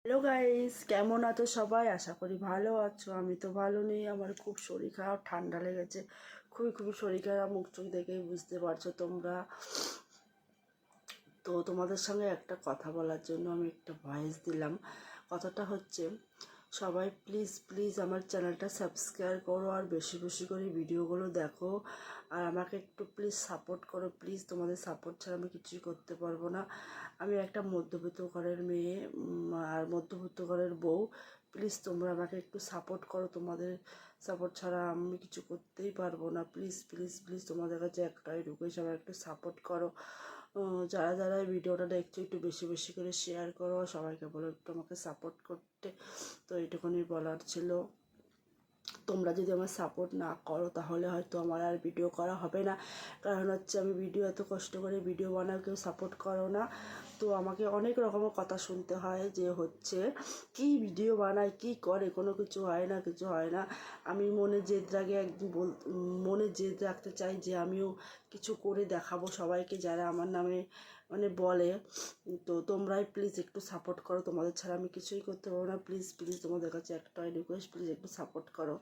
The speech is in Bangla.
হ্যালো গাইস, কেমন আছো সবাই? আশা করি ভালো আছো। আমি তো ভালো নেই, আমার খুব শরীর খারাপ, ঠান্ডা লেগেছে। খুবই শরীর খারাপ, মুখ চোখ দেখেই বুঝতে পারছো তোমরা। তো তোমাদের সঙ্গে একটা কথা বলার জন্য আমি একটা ভয়েস দিলাম। কথাটা হচ্ছে, সবাই প্লিজ প্লিজ আমার চ্যানেলটা সাবস্ক্রাইব করো আর বেশি বেশি করে ভিডিওগুলো দেখো। আর আমাকে একটু প্লিজ সাপোর্ট করো। প্লিজ, তোমাদের সাপোর্ট ছাড়া আমি কিছুই করতে পারবো না। আমি একটা মধ্যবিত্ত ঘরের মেয়ে আর মধ্যবিত্ত ঘরের বউ। প্লিজ তোমরা আমাকে একটু সাপোর্ট করো। তোমাদের সাপোর্ট ছাড়া আমি কিছু করতেই পারবো না। প্লিজ প্লিজ প্লিজ তোমাদের কাছে একটাই রিকোয়েস্ট, আমার একটু সাপোর্ট করো। যারা যারা এই ভিডিওটা দেখছো একটু বেশি বেশি করে শেয়ার করো, সবাইকে বলো একটু আমাকে সাপোর্ট করতে। তো এইটুকুনি বলার ছিল। তোমরা যদি আমার সাপোর্ট না করো তাহলে হয়তো আমার আর ভিডিও করা হবে না। কারণ হচ্ছে, আমি ভিডিও এত কষ্ট করে ভিডিও বানাও, কেউ সাপোর্ট করো না। তো আমাকে অনেক রকমের কথা শুনতে হয় যে হচ্ছে কি ভিডিও বানায়, কি করে, কোনো কিছু হয় না, কিছু হয় না। আমি মনে জেদ রাখে একদিন মনে জেদ রাখতে চাই যে আমিও কিছু করে দেখাবো সবাইকে, যারা আমার নামে বলে। তো তোমরাই প্লিজ একটু সাপোর্ট করো। তোমাদের ছাড়া আমি কিছুই করতে পারবো না। প্লিজ প্লিজ তোমাদের কাছে একটাই রিকোয়েস্ট, প্লিজ একটু সাপোর্ট করো।